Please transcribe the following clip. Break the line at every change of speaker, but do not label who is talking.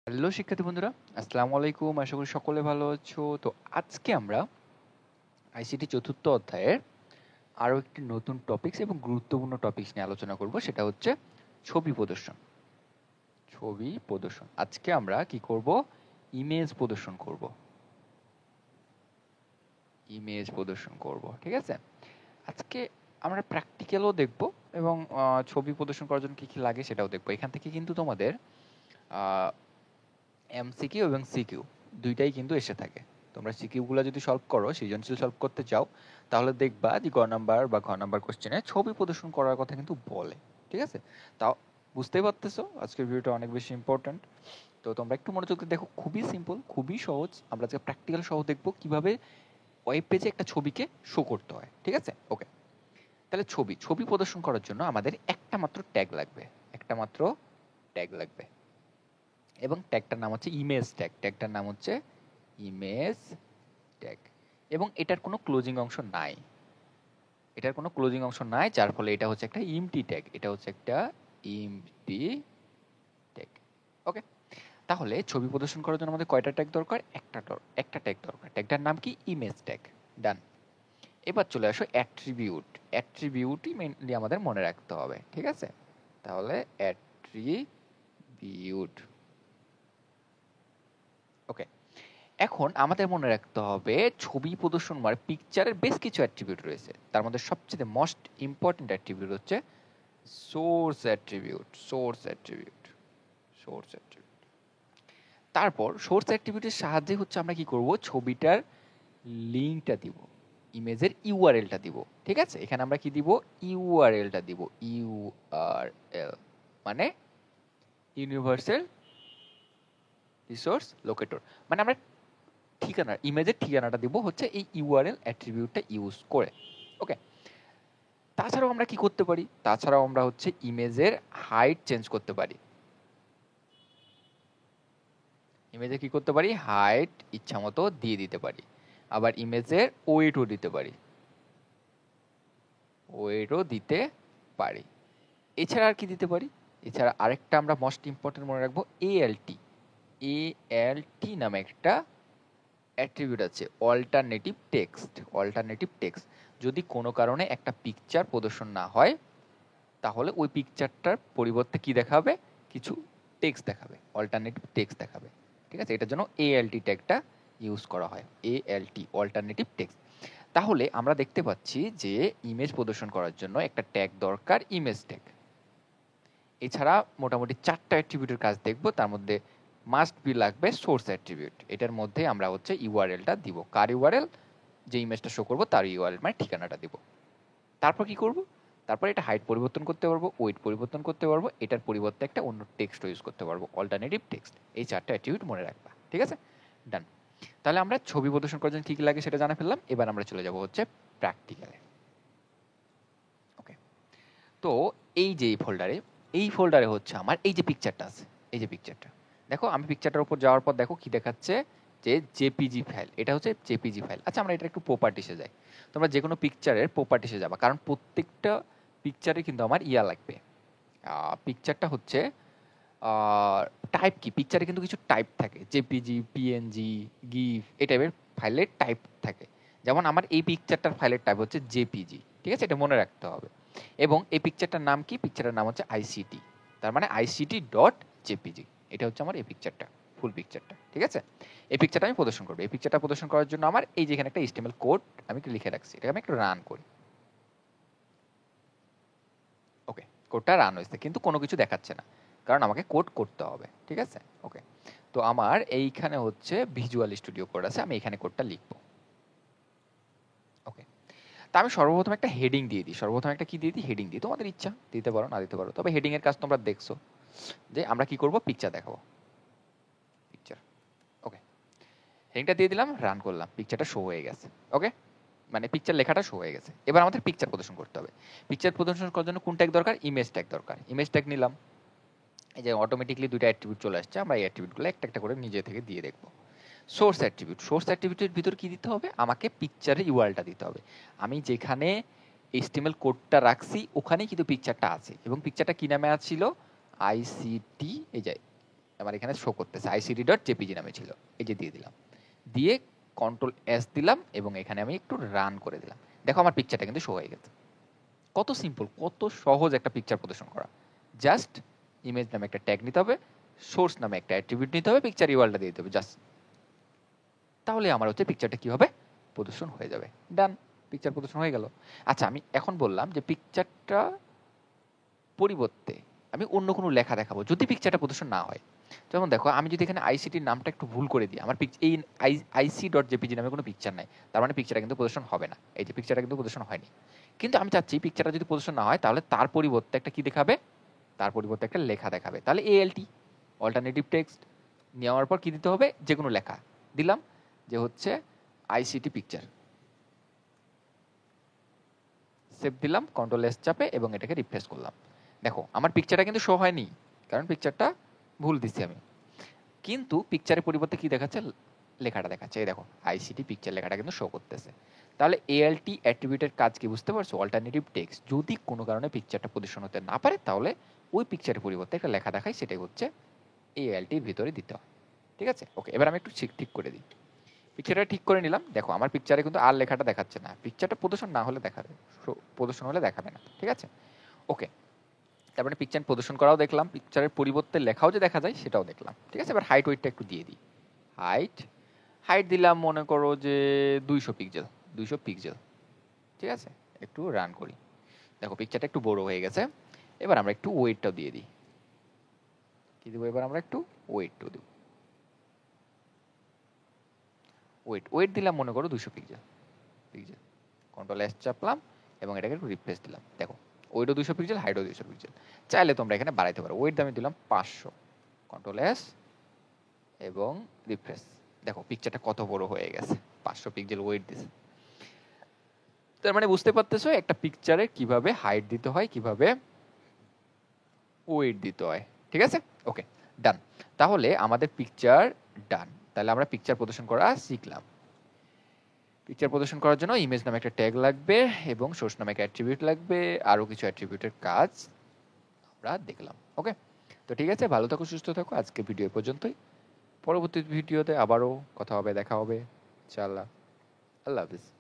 Hello শিক্ষার্থী বন্ধুরা, আসসালামু আলাইকুম। আশা করি সকলে ভালো আছো। তো আজকে আমরা আইসিটি চতুর্থ অধ্যায়ের আরও একটি নতুন টপিকস এবং গুরুত্বপূর্ণ টপিকস নিয়ে আলোচনা করব, সেটা হচ্ছে ছবি প্রদর্শন। ছবি প্রদর্শন আজকে আমরা কি করব? ইমেজ প্রদর্শন করব। ইমেজ প্রদর্শন করব, ঠিক আছে? আজকে আমরা প্র্যাকটিক্যালও দেখব এবং ছবি প্রদর্শন করার জন্য কী কী লাগে সেটাও দেখব। এখান থেকে কিন্তু তোমাদের এমসিকিউ এবং সিকিউ দুইটাই কিন্তু এসে থাকে। তোমরা সিকিউগুলো যদি সলভ করো, সৃজনশীল সলভ করতে চাও, তাহলে দেখবা যে গ নাম্বার বা ঘ নাম্বার কোশ্চেনে ছবি প্রদর্শন করার কথা কিন্তু বলে, ঠিক আছে? তাও বুঝতেই পারতেছো আজকের ভিডিওটা অনেক বেশি ইম্পর্ট্যান্ট। তো তোমরা একটু মনোযোগ দিয়ে দেখো, খুবই সিম্পল, খুবই সহজ। আমরা আজকে প্র্যাকটিক্যাল সহ দেখবো কিভাবে ওয়েব পেজে একটা ছবিকে শো করতে হয়, ঠিক আছে? ওকে, তাহলে ছবি ছবি প্রদর্শন করার জন্য আমাদের একটা মাত্র ট্যাগ লাগবে, একটা মাত্র ট্যাগ লাগবে, এবং ট্যাগটার নাম হচ্ছে ইমেজ ট্যাগ। ট্যাগটার নাম হচ্ছে ইমেজ ট্যাগ, এবং এটার কোনো ক্লোজিং অংশ নাই। এটার কোনো ক্লোজিং অংশ নাই, যার ফলে এটা হচ্ছে একটা ইমটি ট্যাগ। এটা হচ্ছে একটা ইমটি ট্যাগ। ওকে, তাহলে ছবি প্রদর্শন করার জন্য আমাদের কয়টা ট্যাগ দরকার? একটা ট্যাগ দরকার। ট্যাগটার নাম কি? Image tag. ডান। এবার চলে আসো অ্যাট্রিবিউট। অ্যাট্রিবিউটই মেইনলি আমাদের মনে রাখতে হবে, ঠিক আছে? তাহলে অ্যাট্রিবিউট। ওকে, এখন আমাদের মনে রাখতে হবে ছবি প্রদর্শন মানে পিকচারের বেশ কিছু অ্যাট্রিবিউট রয়েছে। তার মধ্যে সবচেয়ে মোস্ট ইম্পর্টেন্ট অ্যাট্রিবিউট হচ্ছে source attribute. Source attribute, source attribute. তারপর সোর্স অ্যাট্রিবিউটের সাহায্যে হচ্ছে আমরা কি করব? ছবিটার লিঙ্কটা দিব, ইমেজের ইউআরএলটা দিব, ঠিক আছে? এখানে আমরা কি দিব? ইউআরএলটা দিব। ইউআরএল মানে ইউনিভার্সাল রিসোর্স লোকেটর, মানে আমরা ঠিকানা, ইমেজের ঠিকানাটা দিব হচ্ছে এই ইউআরএল অ্যাট্রিবিউটটা ইউজ করে। ওকে, তাছাড়াও আমরা কি করতে পারি? তাছাড়াও আমরা হচ্ছে ইমেজের হাইট চেঞ্জ করতে পারি। ইমেজে কি করতে পারি? হাইট ইচ্ছা মতো দিয়ে দিতে পারি। আবার ইমেজের ওয়েটও দিতে পারি, ওয়েটও দিতে পারি। এছাড়া আর কি দিতে পারি? এছাড়া আরেকটা আমরা মোস্ট ইম্পর্টেন্ট মনে রাখবো, এএলটি। এএলটি নামে একটা অ্যাট্রিবিউট আছে, অল্টারনেটিভ টেক্সট। অল্টারনেটিভ টেক্সট, যদি কোনো কারণে একটা পিকচার প্রদর্শন না হয়, তাহলে ওই পিকচারটার পরিবর্তে কি দেখাবে? কিছু টেক্সট দেখাবে, অল্টারনেটিভ টেক্সট দেখাবে, ঠিক আছে? এটার জন্য এএলটি ট্যাগটা ইউজ করা হয়। ALT, alternative text. তাহলে আমরা দেখতে পাচ্ছি যে ইমেজ প্রদর্শন করার জন্য একটা ট্যাগ দরকার, ইমেজ ট্যাগ। এছাড়া মোটামুটি 4টা অ্যাট্রিবিউটের কাজ দেখব। তার মধ্যে মাস্ট বি লাগবে সোর্স অ্যাট্রিবিউট। এটার মধ্যে আমরা হচ্ছে ইউআরএলটা দিব। কার ইউআরএল? যে ইমেজটা শো করবো তার ইউআরএল, মানে ঠিকানাটা দিব। তারপর কি করব? তারপর এটা হাইট পরিবর্তন করতে পারবো, ওয়েট পরিবর্তন করতে পারবো, এটার পরিবর্তে একটা অন্য টেক্সট ইউজ করতে পারবো, অল্টারনেটিভ টেক্সট। এই 4টা অ্যাট্রিবিউট মনে রাখবা, ঠিক আছে? ডান। তাহলে আমরা ছবি প্রদর্শন করার জন্য কী কী লাগে সেটা জানা ফেললাম। এবার আমরা চলে যাব হচ্ছে প্র্যাকটিক্যালে। ওকে, তো এই যে এই ফোল্ডারে হচ্ছে আমার এই যে পিকচারটা আছে, এই যে পিকচারটা দেখো। আমি পিকচারটার উপর যাওয়ার পর দেখো কি দেখাচ্ছে? যে জেপিজি ফাইল। এটা হচ্ছে জেপিজি ফাইল। আচ্ছা, আমরা এটা একটু প্রপার্টিসে যাই। তোমরা যে কোনো পিকচারের প্রপার্টিসে যাবা, কারণ প্রত্যেকটা পিকচারে কিন্তু আমার ইয়া লাগবে। পিকচারটা হচ্ছে টাইপ কি? পিকচারে কিন্তু কিছু টাইপ থাকে, জেপিজি, পিএনজি, গিফ, এই টাইপের ফাইলের টাইপ থাকে। যেমন আমার এই পিকচারটার ফাইলের টাইপ হচ্ছে জেপিজি, ঠিক আছে? এটা মনে রাখতে হবে। এবং এই পিকচারটার নাম কি? পিকচারের নাম হচ্ছে আইসিটি, তার মানে আইসিটি ডট জেপিজি। এটা হচ্ছে আমার এই পিকচারটা, ফুল পিকচারটা, ঠিক আছে? এই পিকচারটা আমি প্রদর্শন করবো। এই পিকচারটা প্রদর্শন করার জন্য আমার এই যেখানে একটা এইচটিএমএল কোড আমি লিখে রাখছি, এটা আমি একটু রান করি। ওকে, কোডটা রান হয়েছে, কিন্তু কোনো কিছু দেখাচ্ছে না, কারণ আমাকে কোড করতে হবে, ঠিক আছে? ওকে, তো আমার এইখানে হচ্ছে ভিজুয়াল স্টুডিও কোড আছে, আমি এখানে কোডটা লিখবো। ওকে, তা আমি সর্বপ্রথম একটা হেডিং দিয়ে দিই। সর্বপ্রথম একটা কি দিয়ে দিই? হেডিং দিই। তোমাদের ইচ্ছা, দিতে পারো না দিতে পারো, তবে হেডিং এর কাজ তোমরা দেখছো যে আমরা কি করব? পিকচার দেখাবো, পিকচার। ওকে, হেডিংটা দিয়ে দিলাম, রান করলাম, পিকচারটা শো হয়ে গেছে। ওকে, মানে পিকচার লেখাটা শো হয়ে গেছে। এবার আমাদের পিকচার প্রদর্শন করতে হবে। পিকচার প্রদর্শন করার জন্য কোন ট্যাগ দরকার? ইমেজ ট্যাগ দরকার। ইমেজ ট্যাগ নিলাম। এই যে অটোমেটিকলি দুইটা অ্যাট্রিবিউট চলে আসছে, আমরা এই অ্যাট্রিবিউটগুলো একটা একটা করে নিজে থেকে দিয়ে দেখবো। Source attribute. সোর্স অ্যাট্রিবিউটের ভিতর কি দিতে হবে? আমাকে পিকচারের ইউআরএলটা দিতে হবে। আমি যেখানে এইচটিএমএল কোডটা রাখছি ওখানেই কিন্তু পিকচারটা আছে, এবং পিকচারটা কি নামে আছিল? আইসিটি, এই যে আমার এখানে শো করতেছে icd.jpg নামে ছিল, এই যে দিয়ে দিলাম, দিয়ে কন্ট্রোল এস দিলাম এবং এখানে আমি একটু রান করে দিলাম। দেখো আমার পিকচারটা কিন্তু শো হয়ে গেছে। কত সিম্পল, কত সহজ একটা পিকচার প্রদর্শন করা। জাস্ট ইমেজ নামে একটা ট্যাগ নিতে হবে, সোর্স নামে একটা অ্যাট্রিবিউট নিতে হবে, পিকচার ইউআরএলটা দিয়ে দিতে হবে জাস্ট। তাহলে আমার হচ্ছে পিকচারটা কি হবে, প্রদর্শন হয়ে যাবে। ডান, পিকচার প্রদর্শন হয়ে গেল। আচ্ছা, আমি এখন বললাম যে পিকচারটা পরিবর্তে আমি অন্য কোনো লেখা দেখাবো যদি পিকচারটা প্রদর্শন না হয়। যেমন দেখো, আমি যদি এখানে আইসিটির নামটা একটু ভুল করে দিই, আমার এই IC.jpg নামে কোনো পিকচার নাই, তার মানে পিকচারটা কিন্তু প্রদর্শন হবে না। এই যে পিকচারটা কিন্তু প্রদর্শন হয়নি। কিন্তু আমি চাচ্ছি পিকচারটা যদি প্রদর্শন না হয়, তাহলে তার পরিবর্তে একটা কি দেখাবে, তার পরিবর্তে একটা লেখা দেখাবে। তাহলে ALT, অল্টারনেটিভ টেক্সট নেওয়ার পর কি দিতে হবে, যে কোনো লেখা দিলাম, যে হচ্ছে আইসিটি পিকচার, সেভ দিলাম কন্ট্রোল এস চাপে এবং এটাকে রিফ্রেশ করলাম। দেখো আমার পিকচারটা কিন্তু শো হয়নি, কারণ পিকচারটা ভুল দিচ্ছি আমি। কিন্তু পিকচারের পরিবর্তে কি দেখাচ্ছে, লেখাটা দেখাচ্ছে। এই দেখো আইসিটি পিকচার লেখাটা কিন্তু শো করতেছে। তাহলে ALT অ্যাট্রিবিউটের কাজ কি বুঝতে পারছো, অল্টারনেটিভ টেক্সট। যদি কোনো কারণে পিকচারটা প্রদর্শন হতে না পারে, তাহলে ওই পিকচারের পরিবর্তে একটা লেখা দেখায়, সেটাই হচ্ছে ALTর ভিতরে দিতে হয়। ঠিক আছে, ওকে। এবার আমি একটু ঠিক করে দিই। পিকচারটা ঠিক করে নিলাম। দেখো আমার পিকচারে কিন্তু আর লেখাটা দেখাচ্ছে না, পিকচারটা প্রদর্শন না হলে দেখাবে, প্রদর্শন হলে দেখাবে না। ঠিক আছে, ওকে। তারপরে পিকচার প্রদর্শন করাও দেখলাম, পিকচারের পরিবর্তে লেখাও যে দেখা যায় সেটাও দেখলাম। ঠিক আছে, এবার হাইট ওয়েটটা একটু দিয়ে দিই। হাইট দিলাম মনে করো যে 200 পিক্সেল। ঠিক আছে, একটু রান করি। দেখো পিকচারটা একটু বড় হয়ে গেছে। এবার আমরা একটু ওয়েটটাও দিয়ে দিই। কি দেবো এবার, আমরা একটু ওয়েটটাও দেবো। ওয়েট দিলাম মনে করো 200 পিক্সেল। কন্ট্রোল এস চাপলাম এবং এটাকে একটু রিপ্লেস দিলাম। দেখো ওয়েটও 200 পিক্সেল, হাইটও 200 পিক্সেল। চাইলে তোমরা এখানে বাড়াইতে পারো। ওয়েট আমি দিলাম 500, কন্ট্রোল এস এবং রিফ্রেশ। দেখো পিকচারটা কত বড় হয়ে গেছে, 500 পিক্সেল ওয়েট দিছে। তার মানে বুঝতে পারতেছো একটা পিকচারে কিভাবে হাইট দিতে হয়, কিভাবে ওয়েট দিতে হয়। ঠিক আছে, ওকে, ডান। তাহলে আমাদের পিকচার ডান। তাহলে আমরা পিকচার প্রদর্শন করা শিখলাম। পিকচার প্রদর্শন করার জন্য ইমেজ নামে একটা ট্যাগ লাগবে এবং সোর্স নামে একটা অ্যাট্রিবিউট লাগবে, আরও কিছু অ্যাট্রিবিউটের কাজ আমরা দেখলাম। ওকে, তো ঠিক আছে, ভালো থাকো, সুস্থ থাকো। আজকে ভিডিও পর্যন্তই। পরবর্তী ভিডিওতে আবারও কথা হবে, দেখা হবে ইনশাআল্লাহ। আল্লাহ হাফিজ।